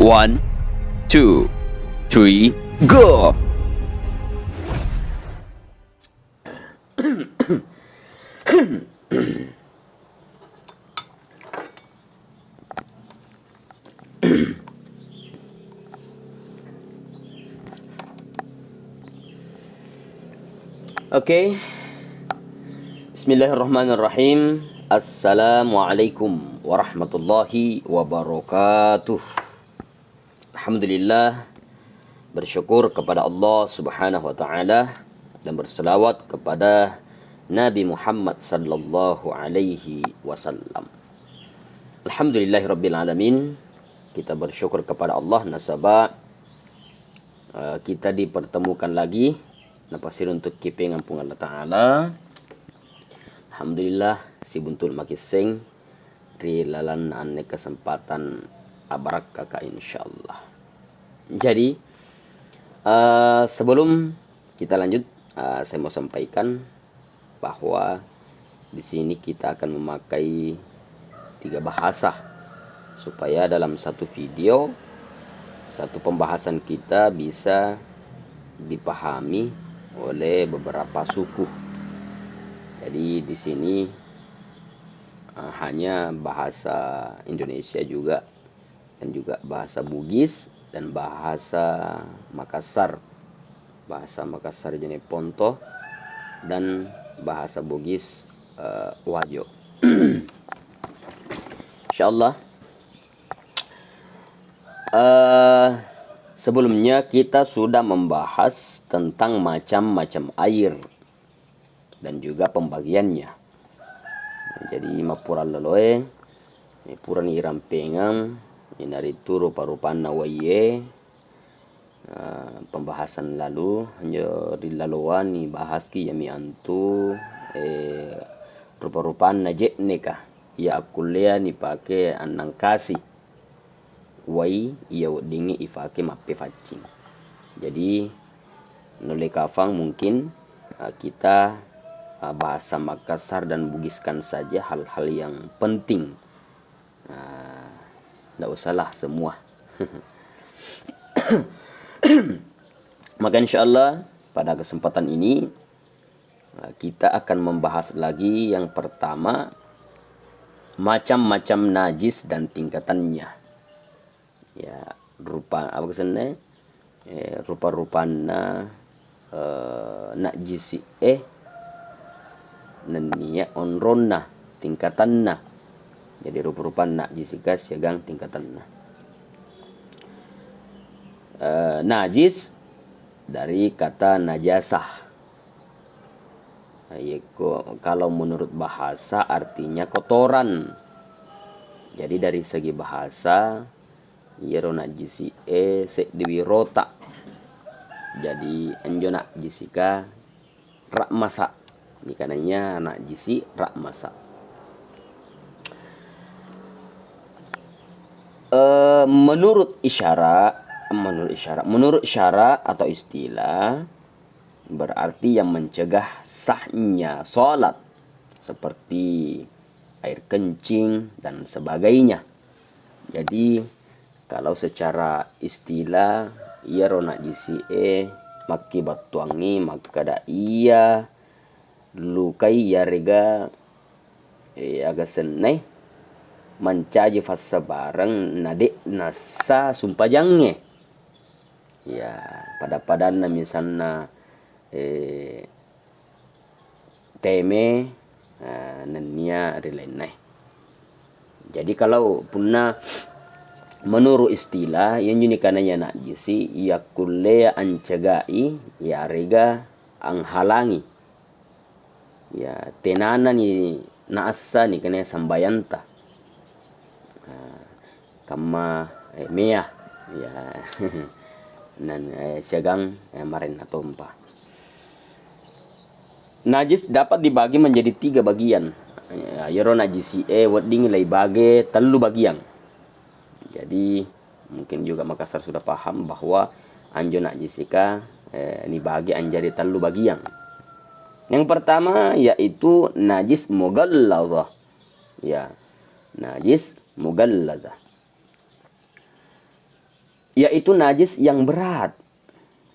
1, 2, 3, go! Oke. Bismillahirrahmanirrahim. Assalamualaikum warahmatullahi wabarakatuh. Alhamdulillah, bersyukur kepada Allah Subhanahu wa taala dan berselawat kepada Nabi Muhammad sallallahu alaihi wasallam. Alhamdulillahirabbil alamin. Kita bersyukur kepada Allah nasabah kita dipertemukan lagi napasir untuk kiping ampung Allah taala. Alhamdulillah si buntul makiseng ri lalan ane kesempatan abarak kakak insyaallah. Jadi sebelum kita lanjut, saya mau sampaikan bahwa di sini kita akan memakai 3 bahasa supaya dalam satu video, satu pembahasan kita bisa dipahami oleh beberapa suku. Jadi di sini hanya bahasa Indonesia juga, dan juga bahasa Bugis dan bahasa Makassar. Bahasa Makassar jenis Ponto dan bahasa Bugis Wajo. Insyaallah. Sebelumnya kita sudah membahas tentang macam-macam air dan juga pembagiannya. Jadi mapura loloe, pura ni rampengang, inari tu rupa-rupa nawaye. Pembahasan lalu hanya di laluan ni bahas ki yami antu rupa-rupa najet nikah. Ya kuliah ni pakai anang kasih. Wai ia dingi ifake mape facing. Jadi nolai kafang mungkin kita bahasa Makassar dan Bugiskan saja hal-hal yang penting. Nggak usahlah semua. Maka insyaallah pada kesempatan ini kita akan membahas lagi yang pertama, macam-macam najis dan tingkatannya. Ya, rupa apa kesana? Rupa-rupana najisi nenia onronna tingkatanna. Jadi rupa-rupa najisika siagang tingkatanna. Najis dari kata najasah. Kalau menurut bahasa artinya kotoran. Jadi dari segi bahasa yero najisi se dewi rota. Jadi anjo najisika rak masa. Ikananya najisi rak masa. Menurut isyarat atau istilah berarti yang mencegah sahnya sholat seperti air kencing dan sebagainya. Jadi kalau secara istilah ia rona jisi maki batuangi maka da iya lukai ya rega aga senai mencaji fasa bareng nade nasa sumpajangnya. Ya pada misalnya teme nenia rilain. Jadi kalau punna menurut istilah yang jenis kananya najisi ia kulle ancegai ya rega anghalangi ya tenana ni naasa ni kena sambayanta kama mea ya nan siagang marin atompa. Najis dapat dibagi menjadi 3 bagian. Yero najisi wedding lay bage telu bagian. Jadi mungkin juga Makassar sudah paham bahwa anjo najisika ini bagi anjari telu bagian. Yang pertama yaitu najis mughalladhah. Ya, najis mughalladhah. yaitu najis yang berat,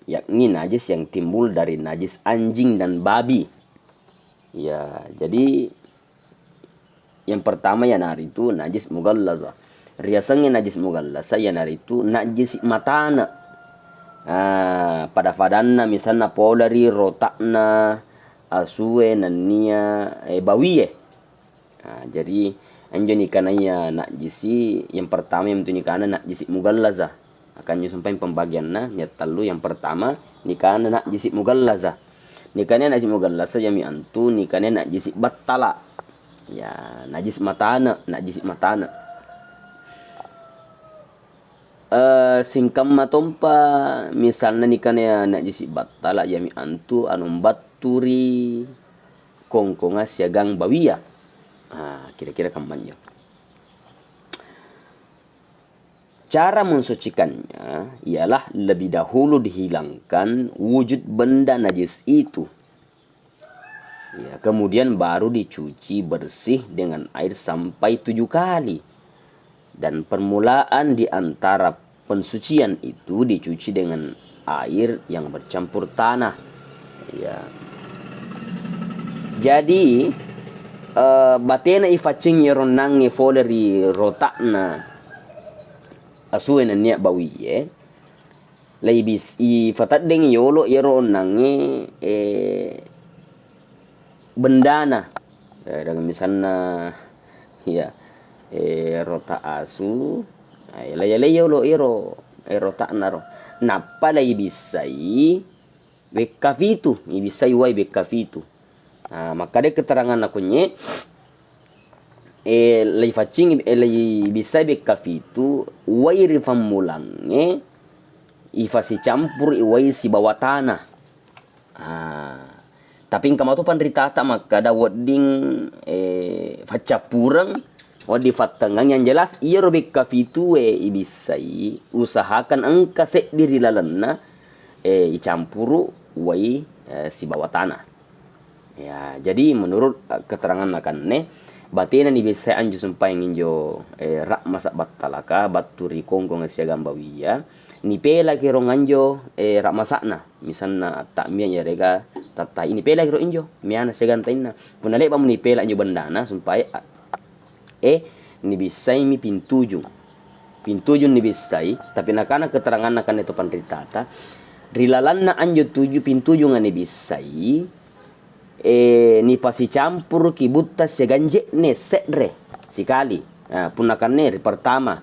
yakni najis yang timbul dari najis anjing dan babi. Ya, jadi yang pertama ya nari itu najis mughallaza. Riasangnya najis mughallaza ya nari itu najis matana. Pada fadanna misalnya polari rotakna asue nania bawiye. Jadi anjo nikananya najisi yang pertama yang nikana najisi mughallaza. Akan sampai pembagiannya nyat talu yang pertama nikana najisi mughallaza. Nikana najis mughallaza yami antu nikana najisi battala. Ya, najis matana, najis matana. Singkam matompa misalnya nikana najis battala yami antu anum batturi kongkonga siagang bawiya. Kira-kira kampanye. Cara mensucikannya ialah lebih dahulu dihilangkan wujud benda najis itu. Ya, kemudian baru dicuci bersih dengan air sampai 7 kali. Dan permulaan di antara pensucian itu dicuci dengan air yang bercampur tanah. Ya. Jadi batena ifacing yeronang foleri rotakna asuena nia bawiye laibis i fatat deng yolo yeronang bendana dengan misalnya ya rota asu laya yolo rotakna ro napa laibisai bekafitu ibisai wai bekafitu. Maka dia keterangan akunya lay facing lay bisa bekafitu wai rifam mulange ifasi campur iwai si bawah tanah. Tapi kamu tu penderita maka ada wording facapurang wadi fatangan yang jelas iya robek kafitu ibisai usahakan engka sek diri lalenna icampuru wai si bawah tanah. Ya, jadi menurut keterangan akan batina ni bisa anju sampai nginjo rak masak batalaka baturi kongkong siagam bawiya ni pela kiro nganjo rak masakna misalna tak mia ya rega tata ini pela kiro injo miana siagam taina punale bam ni pela injo bandana sampai ni bisai mi pintujung ni bisai tapi nakana keterangan akan itu pandritata rilalanna anjo 7 pintujung ni bisai ni pasi campur kibutta seganje ne sedre sekali. Punakan ne pertama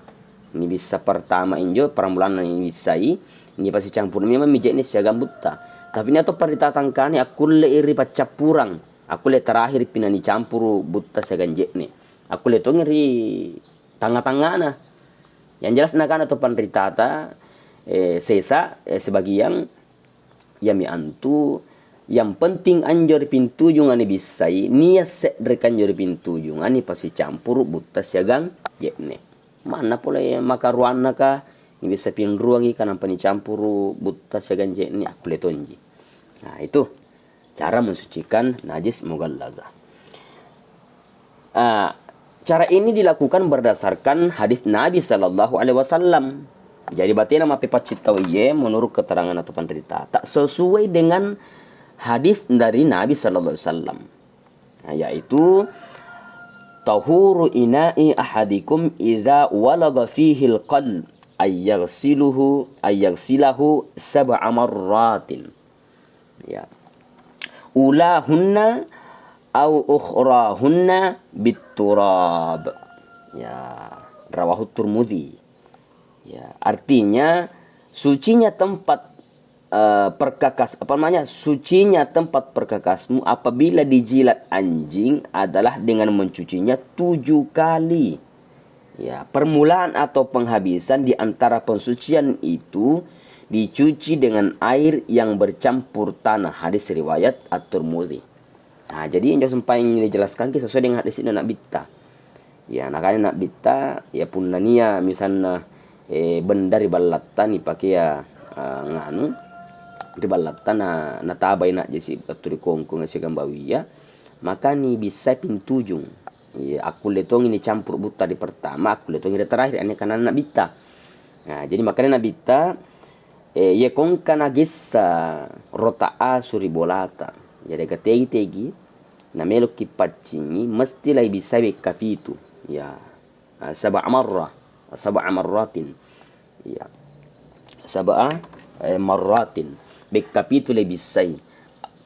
ni bisa pertama injo perambulan ni bisai ni pasi campur memang mijek ne segam butta tapi ni atau paritatangkani aku le iri pacapurang aku le terakhir pinani campur butta seganje ne aku le to ngiri tanga-tangana yang jelas nakan atau panritata sesa sebagian yami antu yang penting anjor pintu jungan bisai niat sedrekan jor pintu jungan pasti campur buta siagang yekne mana pula makaruana ka ni bisa pin ruangi kan apa ni campur buta siagang yekne aku letonji. Nah itu cara mensucikan najis mughallaza. Cara ini dilakukan berdasarkan hadis Nabi Sallallahu Alaihi Wasallam. Jadi batina mapi pacitawiye menurut keterangan atau penderita tak sesuai dengan hadis dari Nabi Sallallahu Alaihi Wasallam, yaitu tahuru ina'i ahadikum idza walaga fihi alqalb ayyagsilahu 7 marratin. Ya. Ulahunna au ukhrahunna biturab. Ya, rawahu Tirmidzi. Ya, artinya sucinya tempat sucinya tempat perkakasmu apabila dijilat anjing adalah dengan mencucinya 7 kali. Ya, permulaan atau penghabisan di antara pensucian itu dicuci dengan air yang bercampur tanah. Hadis riwayat At-Tirmidzi. Nah, jadi yang sampai ini dijelaskan sesuai dengan hadis ini nak bitta. Ya, nakanya nak bitta ya punania misalnya benda ribalatan dipakai ya nganu ribalatan na tabay na jesi aturi kongkong si gambawiya maka ni bisa pintujung. Ya, aku letong ini campur buta di pertama aku letong ini terakhir ini kanan nak bitta. Nah, jadi makanya nabita ye kongka nagessa rota'a suribolata. Jadi kategi-tegi na melok ki paccingi mesti lai bisa be kapitu. Ya. Sab'a marrah, sab'a marratin. Ya. Sab'a marratin. Be kapitu lai bisai.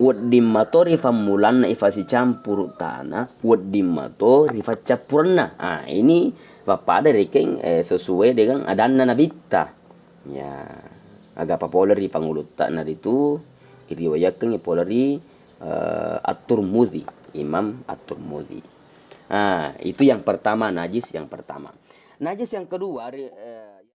Waddimmato rifa mulanna ifasi campur tanah, waddimmato rifa campurna. Ah, ini bapak ada rekeng sesuai dengan adanna nabita. Ya, agak populer di pangulutan nah itu diriwayatkan populeri At-Tirmidzi, Imam At-Tirmidzi. Nah, itu yang pertama najis yang pertama. Najis yang kedua